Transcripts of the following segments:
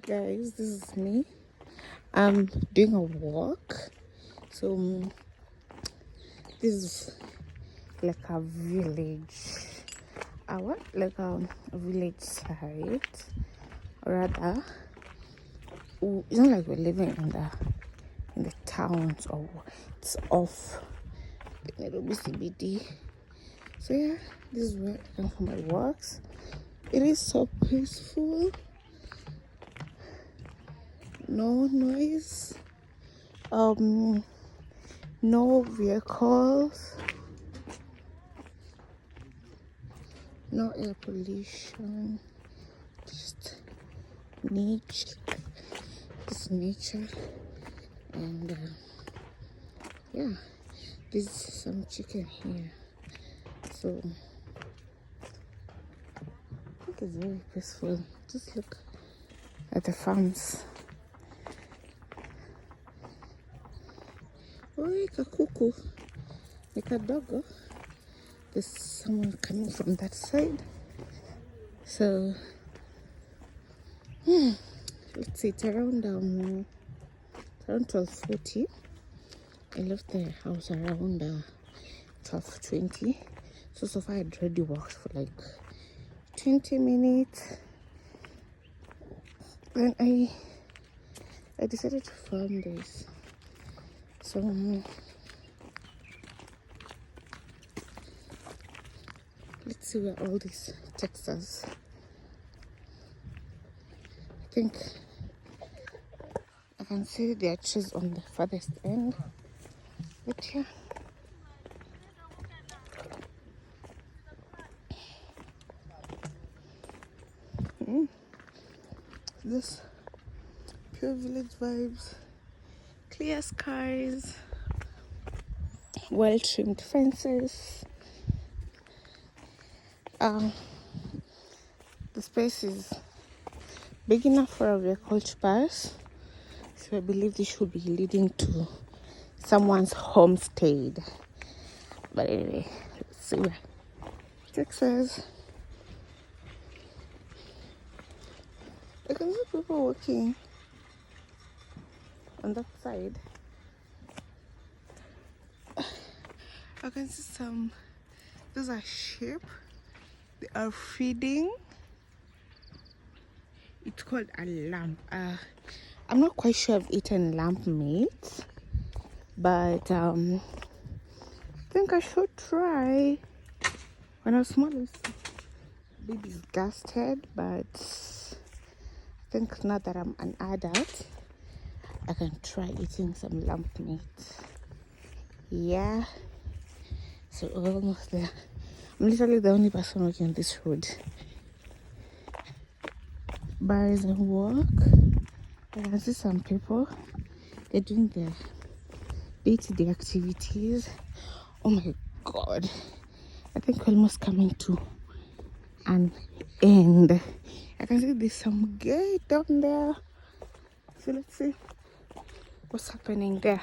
Guys, this is me. I'm doing a walk. So this is like a village. What? Like a village site. Or rather, it's not like we're living in the towns, or it's off the Nairobi CBD. So yeah, this is where I come for my walks. It is so peaceful. No noise. No vehicles, no air pollution, just nature, and yeah, there's some chicken here, so I think it's very peaceful. Just look at the farms. Oh, like a cuckoo, like a doggo. There's someone coming from that side, so let's see, it's around 12:40. I left the house around 12:20. So far I'd already walked for like 20 minutes. Then I decided to film this. So let's see where all this takes us. I think I can see there are trees on the farthest end. But yeah. This pure village vibes, clear skies, well trimmed fences. The space is big enough for a vehicle to pass, so I believe this should be leading to someone's homestead. But anyway, let's see where Texas. I can see people walking on that side. I can see those are sheep. They are feeding. It's called a lamb. I'm not quite sure I've eaten lamb meat, but I think I should try. When I was small, I used to be disgusted, but I think now that I'm an adult, I can try eating some lamb meat. Yeah. So we're almost there. I'm literally the only person walking on this road. Bars and walk. I can see some people. They're doing their day-to-day activities. Oh my god. I think we're almost coming to an end. I can see there's some gate down there. So let's see what's happening there.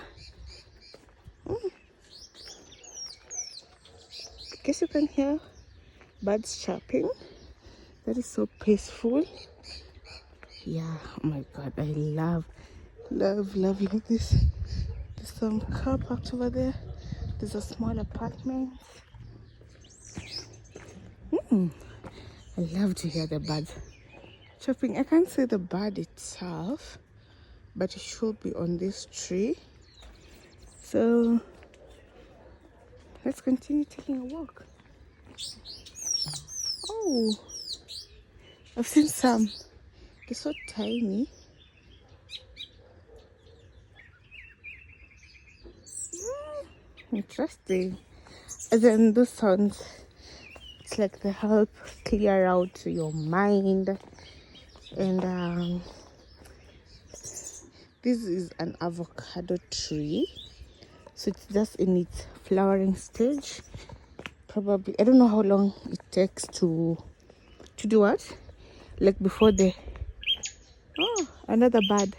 I guess you can hear birds chirping. That is so peaceful. Yeah, oh my god, I love this. There's some car parked over there. There's a small apartment. I love to hear the birds chirping. I can't see the bird itself, but it should be on this tree. So let's continue taking a walk. Oh, I've seen some. They're so tiny. Interesting. And then those sounds, it's like they help clear out your mind. And this is an avocado tree, so it's just in its flowering stage. Probably, I don't know how long it takes to do what, like before the another bird.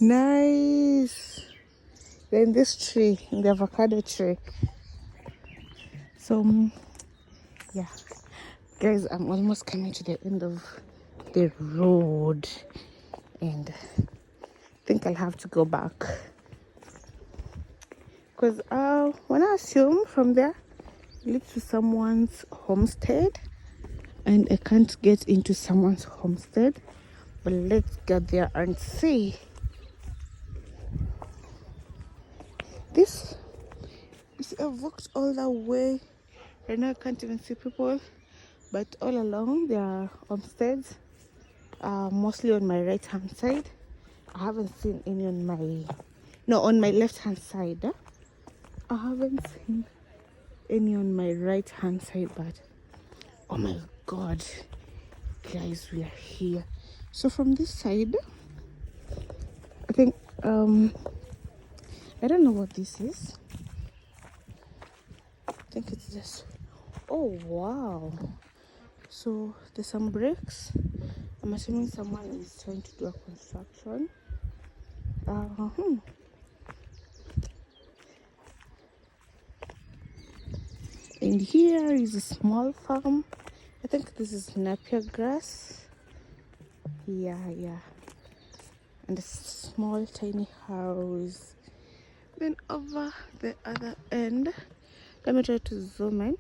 Nice. Then this tree, the avocado tree, So yeah, guys, I'm almost coming to the end of the road, and I think I'll have to go back, because when I assume from there it leads to someone's homestead, and I can't get into someone's homestead. But let's get there and see. This, you see, I've walked all the way. Right now I can't even see people, but all along there are homesteads, mostly on my right hand side. I haven't seen any on my left hand side. I haven't seen any on my right hand side, but oh my god, guys, we are here. So from this side, I think I don't know what this is. I think it's this. Oh wow, so there's some bricks. I'm assuming someone is trying to do a construction. And here is a small farm. I think this is Napier grass. Yeah. And a small tiny house. Then over the other end, let me try to zoom in.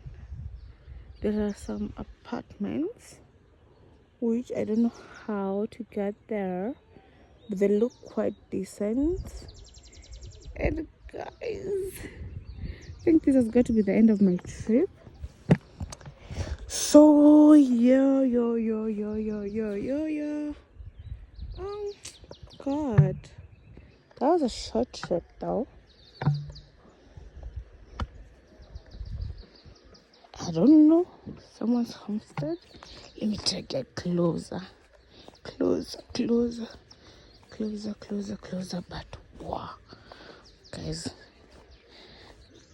There are some apartments, which I don't know how to get there, but they look quite decent. And guys, I think this has got to be the end of my trip. So yeah. God, that was a short trip though. I don't know, someone's homestead. Let me try to get closer. But wow, guys,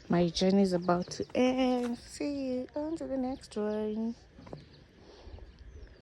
my journey is about to end. See you on to the next one.